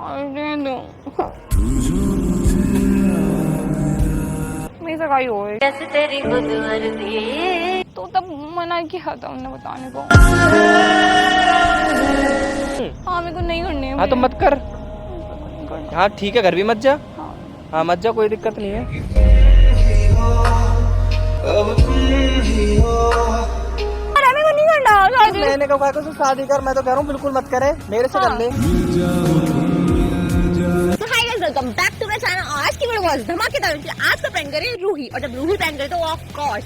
अरे दो मेरी सगाई हो गई कैसे तेरी खुदवर्दी तो तब मना किया था उन्होंने बताने को। हाँ मेरे को नहीं करनी है। हाँ तो मत कर। हाँ ठीक है, घर भी मत जा। हाँ मत जा, कोई दिक्कत नहीं है। मेरे को नहीं करना शादी। मैंने कहा कि शादी कर, मैं तो कह रहा हूँ बिल्कुल मत करे, मेरे से कर ले। Welcome back to my channel. आज की वीडियो बहुत धमाकेदार है। आज का प्रैंक करे रूही, और जब रूही प्रैंक करे तो ऑफ कोर्स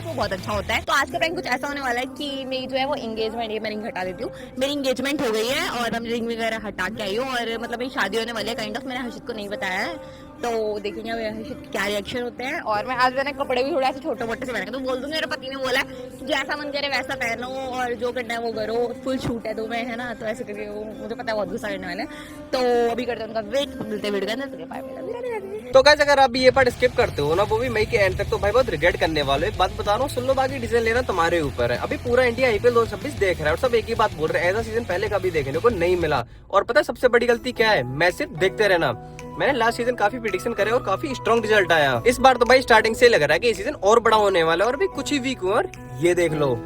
वो बहुत अच्छा होता है। तो आज का प्रैंक कुछ ऐसा होने वाला है कि मेरी जो है वो एंगेजमेंट, ये मैं रिंग हटा देती हूँ। मेरी एंगेजमेंट हो गई है और मैं रिंग वगैरह हटा के आई हूँ और मतलब मेरी शादी होने वाली है काइंड ऑफ। मैंने हर्षित को नहीं बताया है, तो देखेंगे अब हर्षित के क्या रिएक्शन होते हैं। और मैं आज मैंने कपड़े भी थोड़ा ऐसे छोटे मोटे से पहने, तो बोल दूंगी मेरे पति ने बोला कि जैसा मन करे वैसा पहनो और जो करना है वो करो, फुल शूट है तो मैं है ना, तो ऐसे करके वो मुझे पता है बहुत गुस्सा करने वाले हैं। तो अभी करते हैं उनका वेट, मिलते वीडियो के अंदर। तो गाइस अगर आप ये पार्ट स्किप करते हो ना, वो भी मई के एंड तक, तो भाई बहुत रिग्रेट करने वाले। एक बात बता रहा हूँ, सुन लो, बाकी डिसीजन लेना तुम्हारे ऊपर है। अभी पूरा इंडिया IPL 2026 देख रहा है और सब एक ही बात बोल रहे हैं, ऐसा सीजन पहले कभी देखने को नहीं मिला। और पता है सबसे बड़ी गलती क्या है? मैं सिर्फ देखते रहना। मैंने लास्ट सीजन काफी प्रेडिक्शन करे और काफी स्ट्रॉन्ग रिजल्ट आया। इस बार तो भाई स्टार्टिंग से लग रहा है कि ये सीजन और बड़ा होने वाला है, और अभी कुछ ही वीक हुआ और ये देख लो।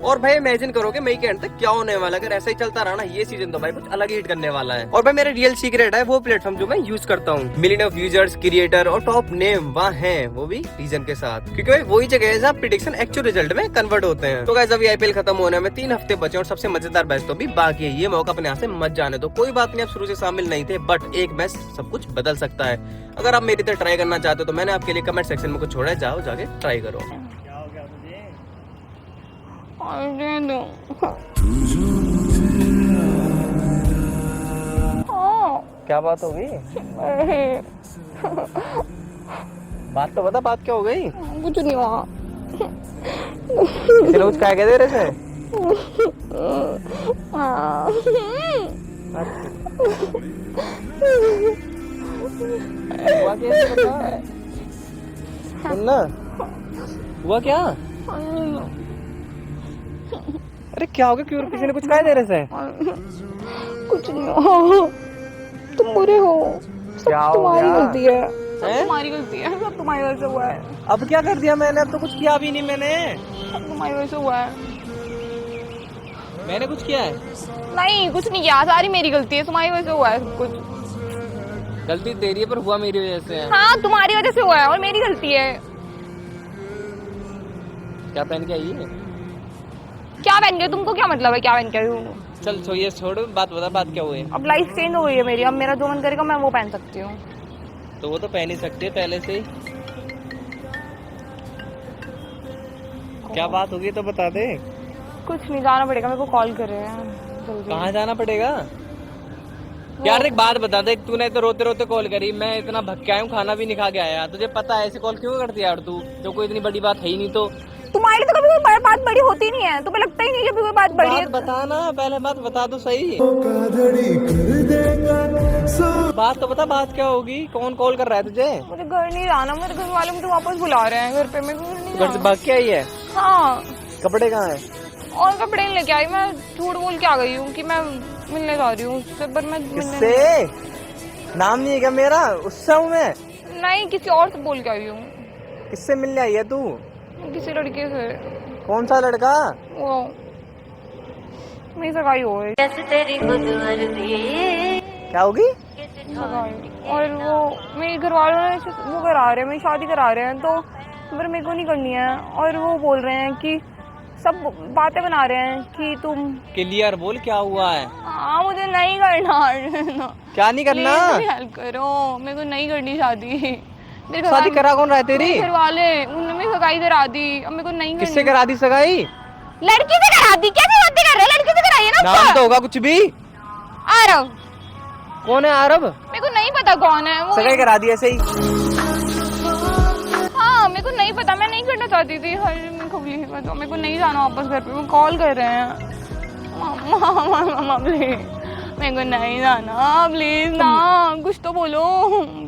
और भाई इमेजिन करोगे मई के एंड तक क्या होने वाला है। अगर ऐसा ही चलता रहा ना, ये सीजन तो भाई कुछ अलग ही हिट करने वाला है। और भाई मेरा रियल सीक्रेट है वो प्लेटफॉर्म जो मैं यूज करता हूँ। मिलियन ऑफ यूजर्स, क्रिएटर और टॉप नेम वहाँ हैं, वो भी रीजन के साथ, क्योंकि भाई वही जगह है जहाँ प्रेडिक्शन एक्चुअल रिजल्ट में कन्वर्ट होते हैं। तो गाइस अभी IPL खत्म होने में 3 हफ्ते बचे और सबसे मजेदार मैच तो भी बाकी है। ये मौका अपने यहाँ से मत जाने दो। कोई बात नहीं, आप शुरू से शामिल नहीं थे, बट एक मैच सब कुछ बदल सकता है। अगर आप मेरी तरह ट्राई करना चाहते हो तो मैंने आपके लिए कमेंट सेक्शन में कुछ छोड़ा है, जाओ जाके ट्राई करो। अरे दो क्या बात हो गई? बात तो बता, बात क्या हो गई? कुछ नहीं हुआ। किसी लोग क्या कहते रहे थे? हुआ क्या? सुनना, हुआ क्या? अरे क्या हो गया? क्यों किसी ने कुछ कहा दे रहे थे? कुछ नहीं हुआ। तुम बुरे हो, सब तुम्हारी गलती है। सब तुम्हारी गलती है, सब तुम्हारी वजह से हुआ है। अब क्या कर दिया मैंने? अब तो कुछ किया भी नहीं मैंने। सब तुम्हारी वजह से हुआ है। मैंने कुछ किया है? नहीं कुछ नहीं किया, सारी मेरी गलती है, तुम्हारी वजह से हुआ है सब कुछ। गलती तेरी है पर हुआ मेरी वजह से है। हाँ तुम्हारी वजह से हुआ है और मेरी गलती है। क्या पहन के आई है? क्या पहन के? तुमको क्या मतलब है क्या पहन के आई हूँ? चल सो ये छोड़, बात बता, बात क्या हुई? अब लाइफ चेंज हो गई है मेरी, अब मेरा जो मन करेगा मैं वो पहन सकती हूँ। तो वो तो पहन ही सकते है पहले से ही। क्या बात होगी तो बता दे। कुछ नहीं, जाना पड़ेगा, मेरे को कॉल कर रहे हैं जल्दी। कहाँ जाना पड़ेगा? यार एक बात बता दे, तूने तो रोते रोते कॉल करी, मैं इतना भक्के आया हूँ, खाना भी नहीं खा के आया। तुझे पता है ऐसे कॉल क्यों करती है यार तू? जो कोई इतनी बड़ी बात है ही नहीं। तो तुम्हारे लिए तो कभी कोई बात बड़ी होती नहीं है, तुम्हें लगता ही नहीं कि कोई बात बड़ी है। बता ना, पहले बात बता तो सही। बात तो बता, बात क्या होगी? कौन कॉल कर रहा है तुझे? मुझे घर नहीं जाना, मेरे घर वाले मुझे वापस बुला रहे हैं घर पे। मैं घर से भाग के आई है? हाँ। कपड़े कहाँ है? और कपड़े नहीं लेके आई, मैं झूठ बोल के आ गई हूँ कि मैं मिलने जा रही हूँ उससे, पर मैं किससे? नाम नहीं है क्या मेरा? उससे हूँ मैं? नहीं, किसी और से बोल के आई हूँ। किससे मिलने आई है तू? किसी लड़के से। कौन सा लड़का? वो मेरी सगाई हो गई। कैसे तेरी खुदवर्दी क्या होगी? और वो मेरे घर वालों ने वो करा रहे हैं, मेरी शादी करा रहे हैं, तो पर मेरे को नहीं करनी है। और वो बोल रहे हैं कि सब बातें बना रहे हैं कि तुम क्लियर बोल, क्या हुआ है? हाँ मुझे नहीं करना। क्या नहीं करना? हेल्प करो, मेरे को नहीं करनी शादी। शादी करा कौन रहा है तेरी? घर वाले, उन्होंने मेरी सगाई करा दी, अब मेरे को नहीं करनी। किससे करा दी सगाई? लड़की से करा दी। कैसी बातें कर रहे हैं? लड़की से कराई है ना। नाम तो होगा कुछ भी। आरव। कौन है आरव? मेरे को नहीं पता कौन है वो। सगाई करा दी ऐसे ही? हाँ मेरे को नहीं पता, मैं नहीं करना चाहती थी। मेरे को नहीं जाना वापस घर पे। वो कॉल कर रहे हैं, मामा प्लीज मेरे को नहीं जाना, प्लीज ना, कुछ तो बोलो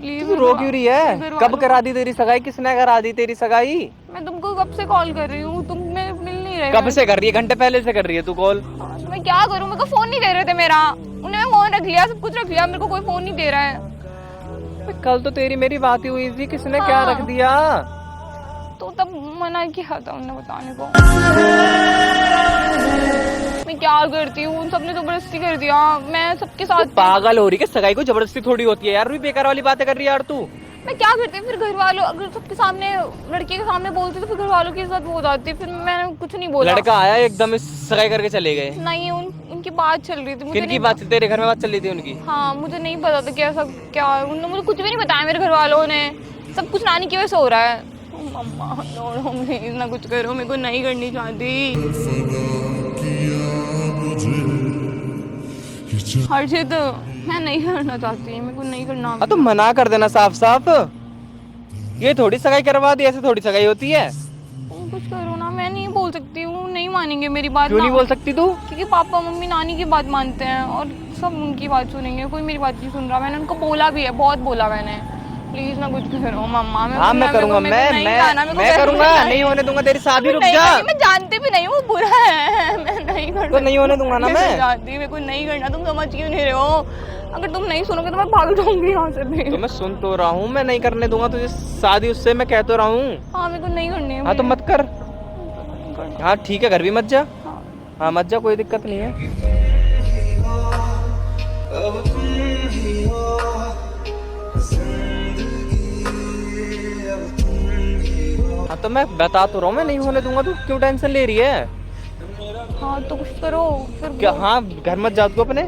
प्लीज। तू रो क्यों रही है? कब करा दी तेरी सगाई? किसने करा दी तेरी सगाई? मैं तुमको कब से कॉल कर रही हूँ, तुम मिल नहीं रहे। कब से कर रही है? घंटे पहले से कर रही है तू कॉल। मैं क्या करूँ, मेरे को फोन नहीं दे रहे थे मेरा। उन्होंने फोन रख लिया, सब कुछ रख लिया, मेरे को कोई फोन नहीं दे रहा है। कल तो तेरी मेरी बात ही हुई थी, किसने क्या हाँ। रख दिया? तो तब मना किया था उन्होंने बताने को। मैं क्या करती हूँ, सबने जबरदस्ती कर दिया, मैं सबके साथ पागल हो रही है, सगाई को जबरदस्ती थोड़ी होती है यार, भी बेकार वाली बातें कर रही है यार तू। मैं क्या करती फिर घर वालों, अगर सबके सामने लड़के के सामने बोलती तो फिर घर वालों के साथ वो हो जाती, फिर मैंने कुछ नहीं बोला। लड़का आया एकदम सगाई करके चले गए? नहीं, उनकी बात चल रही थी, मुझे किनकी नहीं बात? तेरे घर में बात चल रही थी उनकी? हाँ, मुझे नहीं पता था कैसा क्या, उन्होंने मुझे कुछ भी नहीं बताया, मेरे घर वालों ने सब कुछ नानी की वजह से हो रहा है। मम्मा प्लीज ना कुछ करो, मेरे को नहीं करनी चाहती। हर्षित, मैं नहीं करना चाहती, मेरे को नहीं करना। हाँ तो मना कर देना साफ साफ, ये थोड़ी सगाई करवा दी, ऐसे थोड़ी सगाई होती है। कुछ करो ना, मैं नहीं बोल सकती हूँ, नहीं मानेंगे मेरी बात। क्यों नहीं बोल सकती तू? क्योंकि पापा मम्मी नानी की बात मानते हैं और सब उनकी बात सुनेंगे, कोई मेरी बात नहीं सुन रहा। मैंने उनको बोला भी है, बहुत बोला मैंने, प्लीज ना कुछ करो मम्मा। हाँ मैं करूँगा, मैं करूँगा, नहीं होने दूंगा तेरी शादी, रुक जा। मैं जानती भी नहीं, वो बुरा है, मैं नहीं करूँगा। तो नहीं होने दूंगा ना मैं जानती, मेरे को नहीं करना, तुम समझ क्यों नहीं रहे हो? अगर तुम नहीं सुनोगे तो मैं भाग जाऊंगी यहाँ से भी। तो मैं सुन तो रहा हूँ, मैं नहीं करने दूंगा तुझे शादी, उससे मैं कह तो रहा हूँ। हाँ, मेरे को नहीं करनी है। हाँ तो मत कर। हाँ ठीक है, घर भी मत जा। हाँ मत जा, कोई दिक्कत नहीं है। हाँ तो मैं बता तो रहा हूँ, मैं नहीं होने दूंगा, तू क्यों टेंशन ले रही है? हाँ तो कुछ करो फिर। क्या? हाँ घर मत जा तू अपने,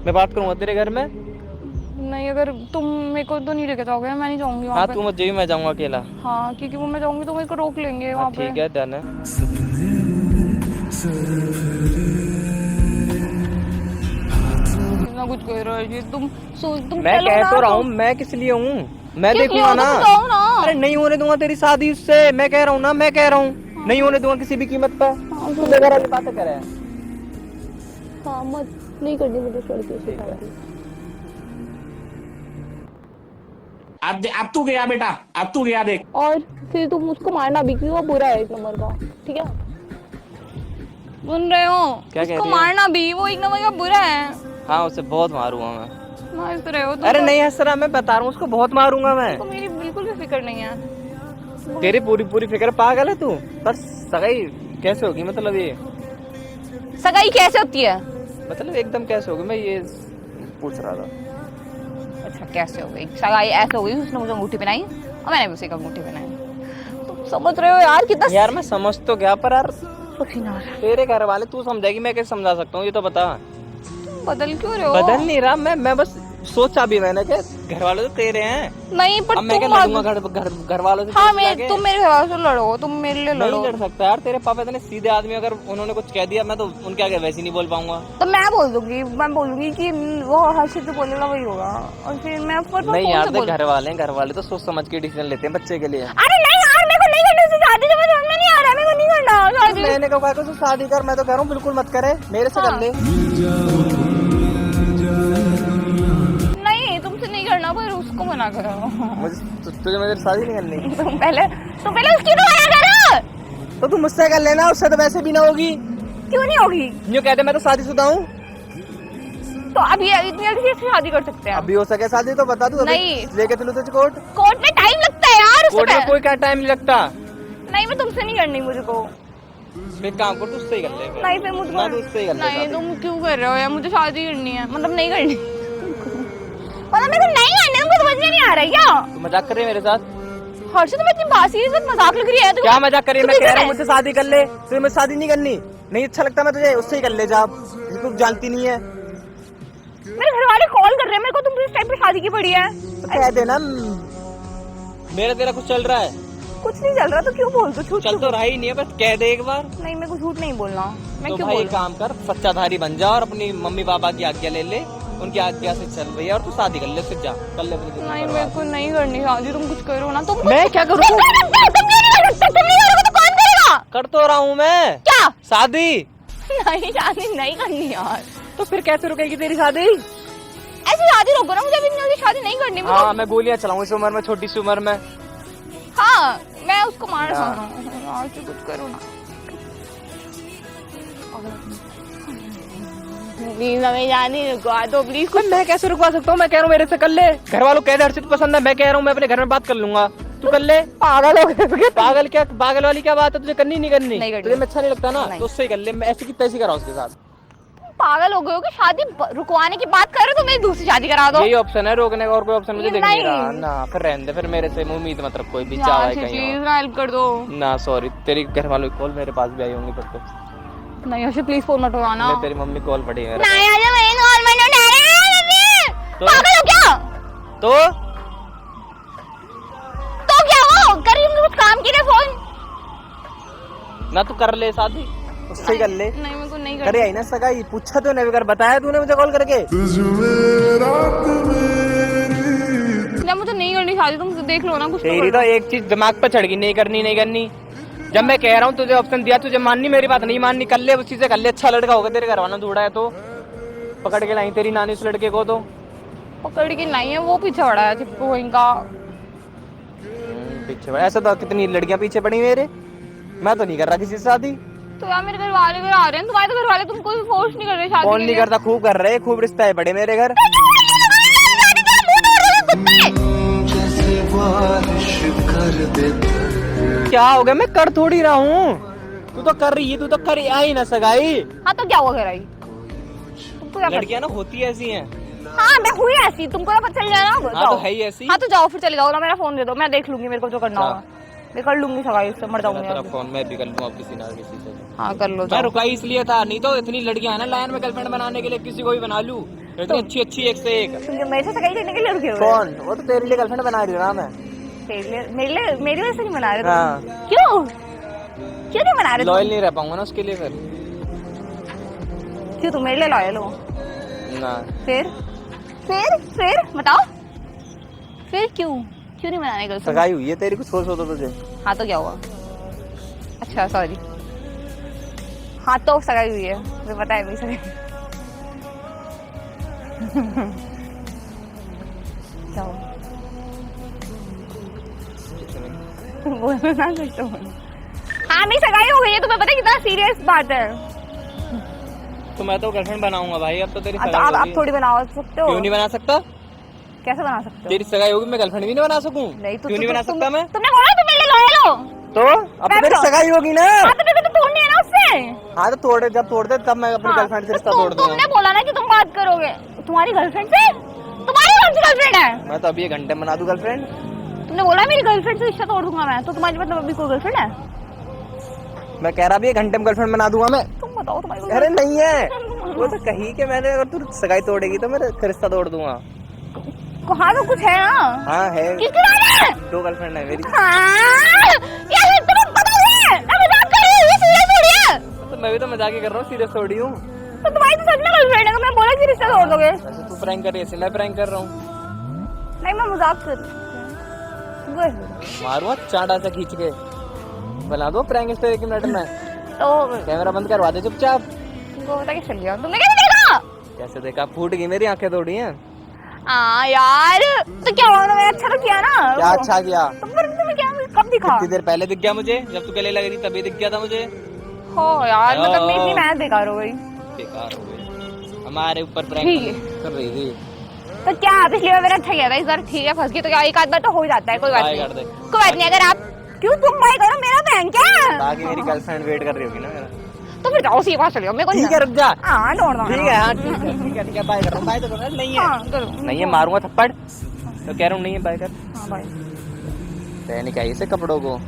मैं बात करूंगा तेरे घर में। नहीं, अगर तुम मेरे को तो नहीं लेके जाओगे, मैं नहीं जाऊंगी वहाँ हाँ पे। तू मत जाइए, मैं जाऊंगा अकेला। हाँ, क्योंकि वो मैं जाऊंगी तो मेरे को रोक लेंगे वहाँ पे। ठीक है, डन है। ना कुछ कह रहा है जी, तुम मैं चलो कह ना, तो रहा हूँ, मैं किस लिए हूँ, मैं किस लिए देखूंगा हो? ना। तुम जाओ ना। अरे नहीं होने दूंगा तेरी शादी उससे, मैं कह रहा हूँ ना, मैं कह रहा हूँ नहीं होने दूंगा किसी भी कीमत पर। तू बेकार वाली बातें करे। हाँ, मत नहीं करनी मुझे इस लड़के से शादी। अब तू गया बेटा, अब तू गया देख। और फिर तुम उसको मारना भी, क्यों? वो बुरा है एक नंबर का, ठीक है? सुन रहे हो? क्या कह उसको रही है? मारना भी, वो एक नंबर का बुरा है। हाँ उसे बहुत मारूंगा मैं। हंस रहे हो तुम? अरे नहीं हंस रहा, मैं बता रहा हूँ उसको बहुत मारूंगा मैं। तो मेरी बिल्कुल भी फिक्र नहीं है। तेरी पूरी पूरी फिक्र, पागल है तू। पर सगाई कैसे होगी, मतलब ये सगाई कैसे होती है? मतलब एकदम कैसे होगी, मैं ये पूछ रहा था। अच्छा, कैसे हो गई सगाई? ऐसे हो गई, उसने मुझे अंगूठी पहनाई और मैंने भी उसे का अंगूठी पहनाई। तुम समझ रहे हो यार कितना? यार मैं समझ तो गया, पर यार पसीना आ रहा है। तेरे घर वाले तू समझेगी, मैं कैसे समझा सकता हूँ, ये तो बता। बदल क्यों रहे हो? बदल नहीं रहा मैं बस सोचा भी मैंने कि घर वाले तो तेरे हैं। नहीं, पर अब मैं क्या लड़ूंगा घर वालों से? हाँ, तुम जाके? तुम मेरे घर वालों से लड़ो, तुम मेरे लिए लड़ो। नहीं लड़ सकता यार, तेरे पापा इतने सीधे आदमी, अगर उन्होंने कुछ कह दिया मैं तो उनके आगे वैसे ही नहीं बोल पाऊंगा। तो मैं बोल दूंगी कि वो हर्षित जो बोलेगा वही होगा, और फिर मैं नहीं यार, देख घर वाले तो सोच समझ के डिसीजन लेते हैं बच्चे के लिए। अरे नहीं यार, मेरे को नहीं करना उससे शादी, जो समझ में नहीं आ रहा, मेरे को नहीं करना शादी। मैंने कहा को शादी कर, मैं तो कह रहा हूँ बिल्कुल मत करे, मेरे से कर ले। नहीं, तुमसे नहीं करना, पर उसको मना करो। तुझे मेरे शादी नहीं करनी? तुम पहले उसकी तो मना करो। तो तू मुझसे कर लेना, उससे तो वैसे भी ना होगी। क्यों नहीं होगी? यूँ कहते मैं तो शादीशुदा हूँ। तो अभी इतनी जल्दी से शादी कर सकते हैं? अभी हो सके शादी तो बता दूं, नहीं। लेके चलो तुझे कोर्ट में टाइम लगता है यार, कोर्ट में कोई क्या टाइम नहीं लगता। नहीं, मैं तुमसे नहीं करनी मुझको। एक काम कर, तुझसे ही कर ले। नहीं, फिर मुझको मैं तो उससे ही कर लेता। नहीं, तुम क्यों कर रहे हो यार? मुझे शादी करनी है, मतलब नहीं करनी, मतलब मेरे को नहीं करनी, तुमको समझ में नहीं आ रहा है क्या? तू मजाक कर रही है मेरे साथ? हर्षित, तुम्हें इतनी बात सीरियस मजाक लग रही है? क्या मजाक कर रही है? मैं कह रहा हूँ मुझसे शादी कर ले, तुझे मुझसे शादी नहीं करनी? नहीं अच्छा लगता मैं तुझे, उससे ही कर ले जा, तू जानती नहीं है। मेरे घर वाले कॉल कर रहे हैं मेरे को, तुम इस टाइम पे शादी की पड़ी है। तो कह देना मेरा तेरा कुछ चल रहा है। कुछ नहीं चल रहा तो क्यों बोल दो? झूठ चल तो रहा ही नहीं है, बस कह दे एक बार। नहीं, मेरे को झूठ नहीं बोलना, मैं तो क्यों भाई बोल एक काम कर, सच्चाधारी बन जा और अपनी मम्मी पापा की आज्ञा ले ले, उनकी आज्ञा से चल भैया, और तू शादी कर ले, फिर जा कर ले अपनी जिंदगी नहीं, बर्बाद। मेरे को नहीं करनी शादी, तुम कुछ करो ना। तुम मैं क्या करूँ? तुम नहीं करोगे तो कौन करेगा? कर तो रहा हूँ मैं क्या? शादी। नहीं, शादी नहीं करनी यार। तो फिर कैसे रुकेगी तेरी शादी? ऐसी शादी रोको ना, मुझे अभी इतनी जल्दी शादी नहीं करनी। हाँ मैं गोलियां चलाऊं इस उम्र में, छोटी सी उम्र में। हाँ, मैं उसको मारना हाँ। चाह रहा हूँ, कुछ करो ना। प्लीज हमें जाने रुकवा दो प्लीज। भाई मैं कैसे रुकवा सकता हूँ? मैं कह रहा हूँ मेरे से कर ले। घर वालों कहते हैं हर्षित पसंद है, मैं कह रहा हूँ मैं अपने घर में बात कर लूंगा, तू कर ले। पागल हो गए। पागल क्या, पागल वाली क्या बात है? तुझे करनी नहीं करनी? नहीं करनी। तुझे मैं अच्छा नहीं लगता ना, नहीं। तो उससे ही कर ले। मैं ऐसी की तैसी कराऊं उसके साथ। पागल हो गए हो कि शादी रुकवाने की बात कर रहे हो तो मेरी दूसरी शादी करा दो। यही ऑप्शन है रोकने का, और कोई ऑप्शन मुझे दिख नहीं रहा नहीं। ना। फिर रहने दे, फिर मेरे से उम्मीद मत रख कोई भी, चावा है कहीं प्लीज और। ना हेल्प कर दो। ना सॉरी, तेरी घर वालों की कॉल मेरे पास भी आई होंगी फिर तो। नहीं हर्षित प्लीज फोन मत उठाना। मैं तेरी मम्मी कॉल पड़ी है मेरे नहीं आजा, मैं नॉर्मल उठा रहा है। तो? पागल हो क्या? तो क्या हो करी तुमने कुछ काम किया फोन? ना तू कर ले शादी, उससे ही कर ले। नहीं मेरे को नहीं करे आई ना सगाई, पूछा तो नहीं, बताया तूने मुझे कॉल करके? जब मुझे नहीं करनी शादी तुम देख लो ना कुछ। तेरी तो एक चीज दिमाग पे चढ़ गई, नहीं करनी नहीं करनी। जब मैं कह रहा हूँ तुझे ऑप्शन दिया, तुझे माननी मेरी बात नहीं माननी, कर ले उस चीज से कर ले। अच्छा लड़का होगा, तेरे घर वाला ढूंढा है तो पकड़ के लाई तेरी नानी उस लड़के को। तो पकड़ के नहीं है, वो पीछे पड़ा है चिपको इनका। पीछे पड़ा, ऐसा तो कितनी लड़कियां पीछे पड़ी मेरे। मैं तो नहीं कर रहा किसी से शादी। तो यार मेरे घर वाले घर आ रहे हैं, तुम्हारे तो घर वाले तुमको भी फोर्स नहीं कर रहे शादी कौन के नहीं लिए। करता? खूब कर रहे, खूब रिश्ता है बड़े मेरे घर। क्या हो गया? मैं कर थोड़ी रहा हूँ, तू तो कर रही है, तू तो कर आई ना सगाई। हाँ तो क्या हुआ घर आई? तुमको क्या लड़कियां ना होती ऐसी हैं। हाँ मैं हुई ऐसी, तुमको तो पता चल जाए ना। हाँ तो है ही ऐसी। हाँ तो जाओ फिर चले जाओ ना, मेरा फोन दे दो, मैं देख लूंगी मेरे को जो करना होगा। मैं कर लूंगी सगाई, उससे मर जाऊंगी। तेरा फोन मैं भी कर लूँ अब किसी ना किसी से। हाँ कर लो मैं जाओ। रुका ही इसलिए था, नहीं तो इतनी लड़कियां हैं ना लाइन में गर्लफ्रेंड बनाने के लिए, किसी को भी बना लूं। इतनी अच्छी अच्छी एक से एक। तुम जो मेरे से सगाई करने के लिए रुके हो? कौन? वो तो तेरे लिए गर्लफ्रेंड बना रही हूँ ना मैं। मेरी वजह से नहीं बना रहे तुम? हाँ। क्यों क्यों नहीं बना रहे लॉयल नहीं रह पाऊंगा ना उसके लिए फिर। क्यों तुम मेरे लिए लॉयल हो? ना फिर बताओ, फिर क्यों क्यों नहीं बनाने का? सगाई हुई है तेरी, कुछ सोच होता तुझे? हाँ तो क्या हुआ? अच्छा सॉरी। हाँ तो सगाई हुई है, मुझे पता है मेरी सगाई। क्या हुआ? बोलो ना कुछ तो बोलो। हाँ मेरी सगाई हो गई है, तुम्हें पता है कितना सीरियस बात है। तो मैं तो गर्लफ्रेंड बनाऊंगा भाई, अब तो तेरी अब सगाई आप होगी। थोड़ी बना सकते हो। क्यों नहीं बना सकता? कैसे बना सकते हो? तेरी सगाई होगी, मैं गर्लफ्रेंड भी नहीं बना सकूं? नहीं तो क्यों नहीं बना सकता मैं? तुमने बोला तुम मेरे लिए लॉयल हो। तो अब तो तेरी सगाई होगी ना। हाँ तो मेरे को तो तोड़नी है ना उससे। हाँ तो तोड़ दे तब मैं अपनी गर्लफ्रेंड से रिश्ता तोड़ दूंगा। तुमने बोला ना कि तुम बात करोगे तुम्हारी गर्लफ्रेंड से। तुम्हारी कौन सी गर्लफ्रेंड है? मैं तो अभी 1 घंटे में बना दूं गर्लफ्रेंड। तुमने बोला मेरी गर्लफ्रेंड से रिश्ता तोड़ दूंगा मैं, तो तुम्हारी मतलब अभी कोई गर्लफ्रेंड है? मैं कह रहा अभी 1 घंटे में गर्लफ्रेंड बना दूंगा मैं। तुम बताओ तुम्हारी कोई अरे नहीं है, वो तो कही कि मैंने, अगर तू सगाई तोड़ेगी तो मैं रिश्ता तोड़ दूंगा। हाँ तो कुछ है ना? हाँ है, किसके नाम है? 2 गर्लफ्रेंड है मेरी। हाँ यार तुम्हें पता है मैं मजाक कर रही हूँ, ये सीरियस थोड़ी है। तो मैं भी तो मजाक ही कर रहा हूँ, सीरियस थोड़ी हूँ। तो तुम्हारी तो सच में गर्लफ्रेंड है, तो मैं बोला कि रिश्ता तोड़ दोगे। वैसे तू प्रैंक कर रही है, मैं प्रैंक कर रहा हूँ। नहीं मैं मजाक कर रही हूँ। मारूंगा चांटा से खींच के, बना दो प्रैंक इस 1 मिनट में। तो कैमरा बंद करवा दे चुपचाप। तुमको पता कैसे चल गया? तुमने कैसे देखा? कैसे देखा? फूट गई मेरी आंखें थोड़ी हैं। हाँ यार तो क्या हुआ? मैंने अच्छा तो किया ना। क्या अच्छा किया? तो फिर तुम्हें क्या कब दिखा? कितनी देर पहले दिख गया मुझे, जब तू गले लग रही तभी दिख गया था मुझे। हो यार मतलब मेरी मैच बेकार हो गई। बेकार हो गई, हमारे ऊपर प्रैंक ठीक है। कर रही थी। तो क्या पिछली बार मेरा अच्छा गया था, इस बार ठीक है फंस गई तो क्या एक आध बार तो हो जाता है, कोई बात बाय नहीं। कर दे। कोई बात नहीं, अगर आप क्यों तुम बाय करो, मेरा बहन क्या है? ताकि मेरी गर्लफ्रेंड वेट कर रही होगी ना मेरा। तो फिर जाओ सीधा चले जाओ, मेरे को ठीक है रुक जा। हाँ छोड़ दो। ठीक है, हाँ ठीक है बाय कर रहा हूँ। बाय तो कर, नहीं है हाँ करो। नहीं है, मारूंगा थप्पड़। तो कह रहा हूँ नहीं है, बाय कर। हाँ बाय। पहन के आई से कपड़ों को।